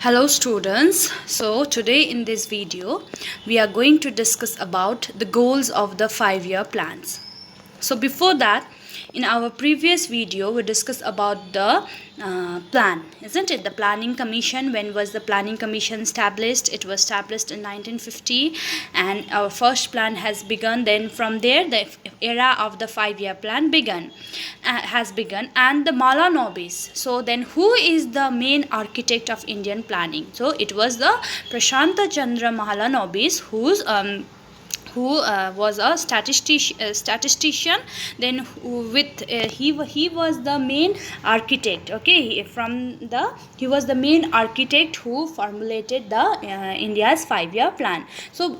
Hello students, so today in this video we are going to discuss about the goals of the 5-year plans. So before that, in our previous video we discussed about the plan, isn't it? The planning commission. When was the planning commission established? It was established in 1950 and our first plan has begun. Then from there the era of the 5-year plan has begun, and the Malanobis. So then who is the main architect of Indian planning? So it was the Prashanta Chandra Mahalanobis, who was a statistician. Then he was the main architect. Okay, he was the main architect who formulated the India's 5-year plan. So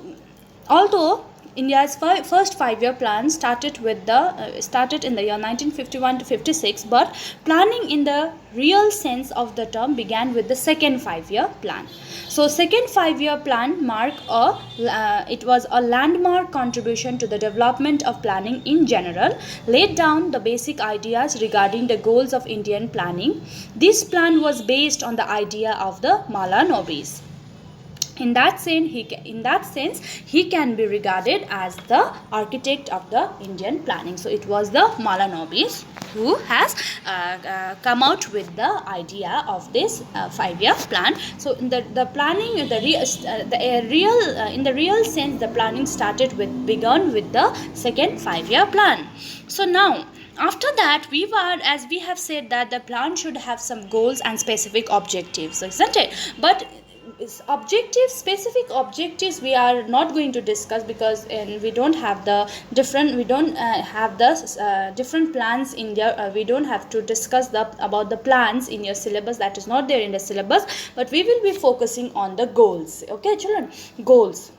although India's first 5-year plan started in the year 1951 to 56, but planning in the real sense of the term began with the second 5-year plan. So second 5-year plan it was a landmark contribution to the development of planning in general, laid down the basic ideas regarding the goals of Indian planning. This plan was based on the idea of the Malanobis. In that sense, he can be regarded as the architect of the Indian planning. So it was the Malanobis who has come out with the idea of this 5-year plan. So in the planning, in the real sense, the planning began with the second 5-year plan. So now, after that, as we have said, that the plan should have some goals and specific objectives, isn't it? But specific objectives we are not going to discuss, because we don't have the different different plans in your we don't have to discuss about the plans in your syllabus. That is not there in the syllabus, but we will be focusing on the goals. Okay children, goals.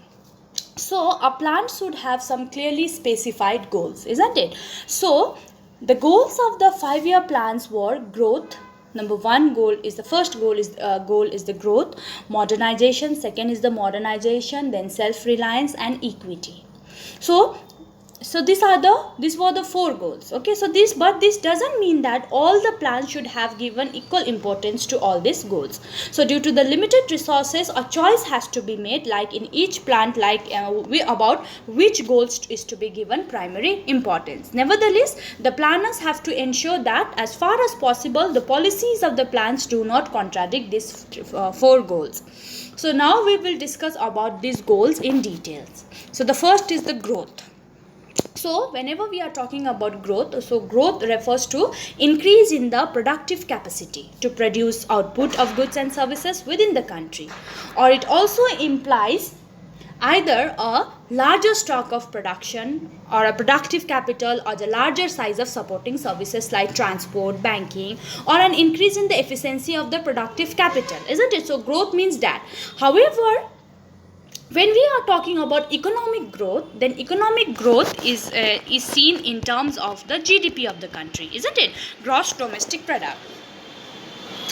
So a plan should have some clearly specified goals, isn't it? So the goals of the 5-year plans were growth. Number one goal is the growth, modernization. Second is the modernization, then self-reliance and equity. So these were the 4 goals. Okay, so this doesn't mean that all the plans should have given equal importance to all these goals. So due to the limited resources, a choice has to be made, like in each plant, about which goals is to be given primary importance. Nevertheless, the planners have to ensure that as far as possible the policies of the plans do not contradict these 4 goals. So now we will discuss about these goals in details. So the first is the growth. So whenever we are talking about growth, so growth refers to increase in the productive capacity to produce output of goods and services within the country, or it also implies either a larger stock of production or a productive capital, or the larger size of supporting services like transport, banking, or an increase in the efficiency of the productive capital, isn't it? So growth means that. However, when we are talking about economic growth, then economic growth is seen in terms of the GDP of the country, isn't it? Gross domestic product.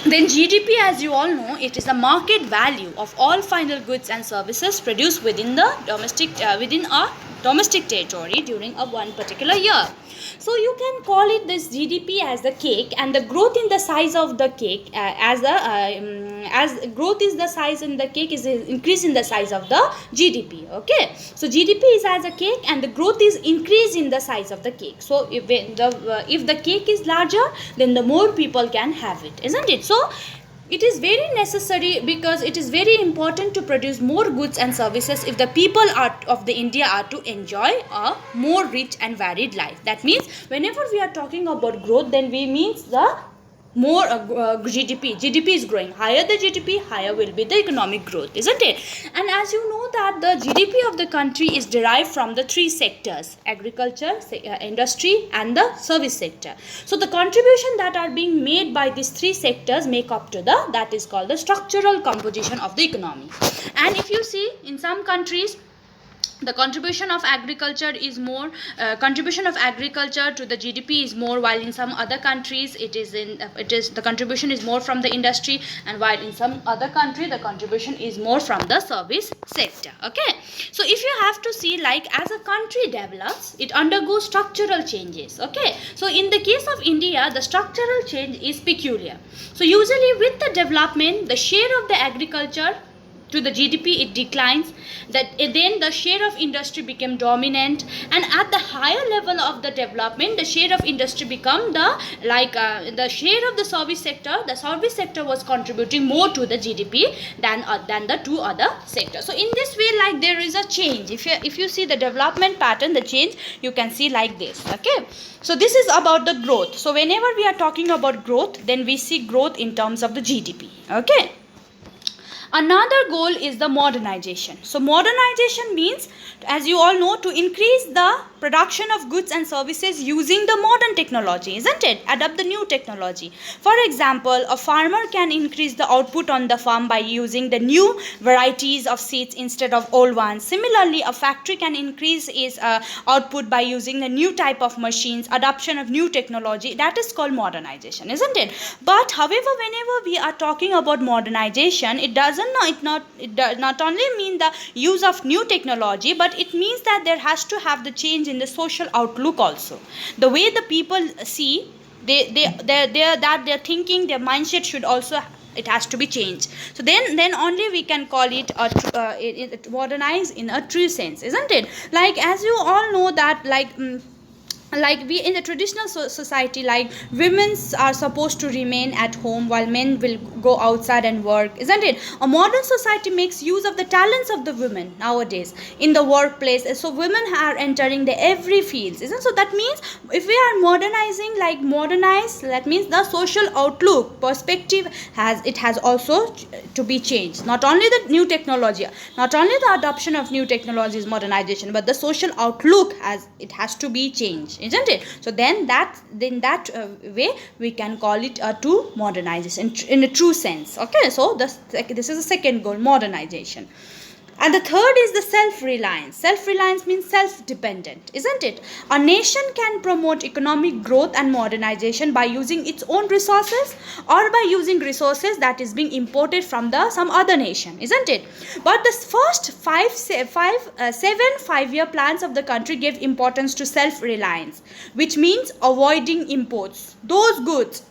Then GDP, as you all know, it is the market value of all final goods and services produced within a domestic territory during one particular year. So you can call it this GDP as the cake, and the growth in the size of the cake as growth is the size in the cake is increase in the size of the GDP. Okay, so GDP is as a cake and the growth is increase in the size of the cake. So if the cake is larger, then the more people can have it, isn't it? So it is very necessary, because it is very important to produce more goods and services if the people of the India are to enjoy a more rich and varied life. That means whenever we are talking about growth, then we means the more GDP is growing. Higher the GDP, higher will be the economic growth, isn't it? And as you know that the GDP of the country is derived from the 3 sectors: agriculture, industry and the service sector. So the contribution that are being made by these 3 sectors make up to that is called the structural composition of the economy. And if you see in some countries, the contribution of agriculture is more, contribution of agriculture to the GDP is more, while in some other countries it is the contribution is more from the industry, and while in some other country the contribution is more from the service sector. Okay, so if you have to see, like, as a country develops, it undergoes structural changes. Okay, so in the case of India, the structural change is peculiar. So usually with the development, the share of the agriculture to the GDP it declines, that then the share of industry became dominant, and at the higher level of the development, the share of industry become the share of the service sector. The service sector was contributing more to the GDP than the two other sectors. So in this way, like, there is a change. If you see the development pattern, the change you can see like this. Okay, so this is about the growth. So whenever we are talking about growth, then we see growth in terms of the GDP. Okay. Another goal is the modernization. So modernization means, as you all know, to increase the production of goods and services using the modern technology, isn't it? Adopt the new technology. For example, a farmer can increase the output on the farm by using the new varieties of seeds instead of old ones. Similarly, a factory can increase its output by using the new type of machines, adoption of new technology. That is called modernization, isn't it? But however, whenever we are talking about modernization, it does not only mean the use of new technology, but it means that there has to have the change in the social outlook also. The way the people see, their thinking, their mindset should also, it has to be changed. So then only we can call it modernized in a true sense, isn't it? Like, as you all know that, like we in the traditional society, like, women are supposed to remain at home while men will go outside and work, isn't it? A modern society makes use of the talents of the women nowadays in the workplace. So women are entering the every fields, isn't it? So that means if we are modernizing, like modernize, that means the social outlook perspective has also to be changed. Not only the new technology, not only the adoption of new technology is modernization, but the social outlook has to be changed, isn't it? So then that way we can call it a true modernization in a true sense. Okay, so this is the second goal, modernization. And the third is the self-reliance. Self-reliance means self-dependent, isn't it? A nation can promote economic growth and modernization by using its own resources, or by using resources that is being imported from some other nation, isn't it? But the first 7 5-year plans of the country gave importance to self-reliance, which means avoiding imports. Those goods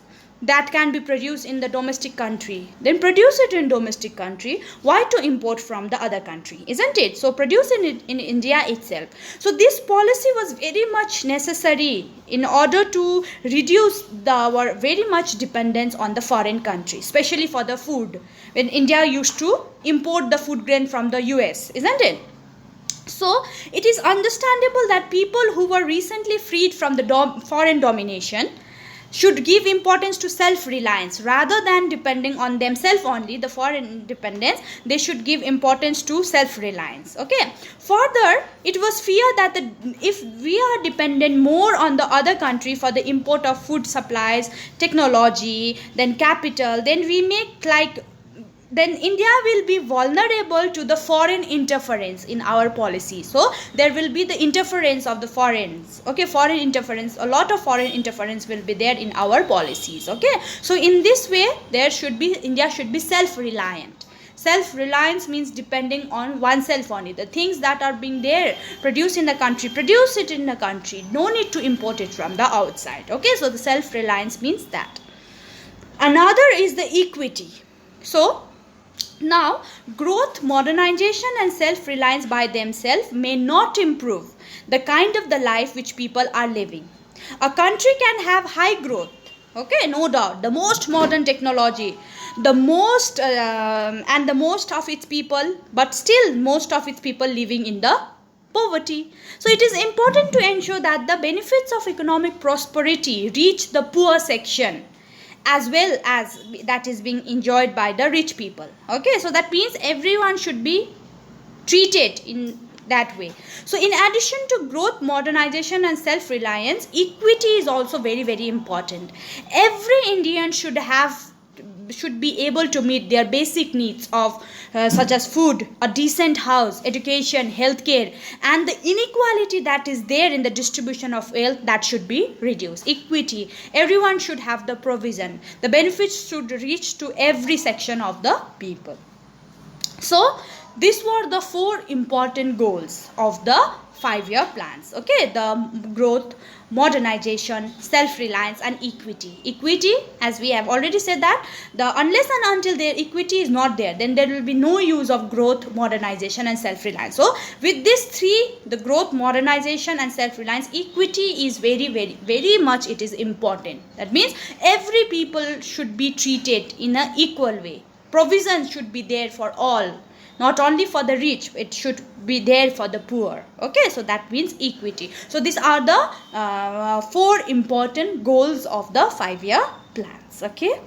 that can be produced in the domestic country, then produce it in domestic country. Why to import from the other country, isn't it? So produce it in India itself. So this policy was very much necessary in order to reduce our very much dependence on the foreign country, especially for the food, when India used to import the food grain from the US, isn't it? So it is understandable that people who were recently freed from the foreign domination should give importance to self-reliance rather than depending on themselves only, the foreign independence. They should give importance to self-reliance. Okay. Further, it was feared that if we are dependent more on the other country for the import of food supplies, technology, then capital, then India will be vulnerable to the foreign interference in our policy. So there will be the interference of the foreigners. Okay, foreign interference, a lot of foreign interference will be there in our policies. Okay, so in this way, India should be self-reliant. Self-reliance means depending on oneself only. The things that are being there, produced in the country, produce it in the country. No need to import it from the outside. Okay, so the self-reliance means that. Another is the equity. So now, growth, modernization and self-reliance by themselves may not improve the kind of the life which people are living. A country can have high growth, okay, no doubt, the most modern technology, the most of its people, but still most of its people living in the poverty. So it is important to ensure that the benefits of economic prosperity reach the poor section, as well as that is being enjoyed by the rich people. Okay, so that means everyone should be treated in that way. So in addition to growth, modernization and self-reliance, equity is also very, very important. Every Indian should should be able to meet their basic needs of such as food, a decent house, education, healthcare, and the inequality that is there in the distribution of wealth, that should be reduced. Equity, everyone should have the provision. The benefits should reach to every section of the people. So these were the 4 important goals of the 5-year plans. Okay, the growth, modernization, self-reliance, and equity. Equity, as we have already said, that unless and until their equity is not there, then there will be no use of growth, modernization, and self-reliance. So with these 3, the growth, modernization, and self-reliance, equity is very much it is important. That means every people should be treated in an equal way. Provision should be there for all, not only for the rich, it should be there for the poor. Okay, so that means equity. So these are the 4 important goals of the 5-year plans. Okay.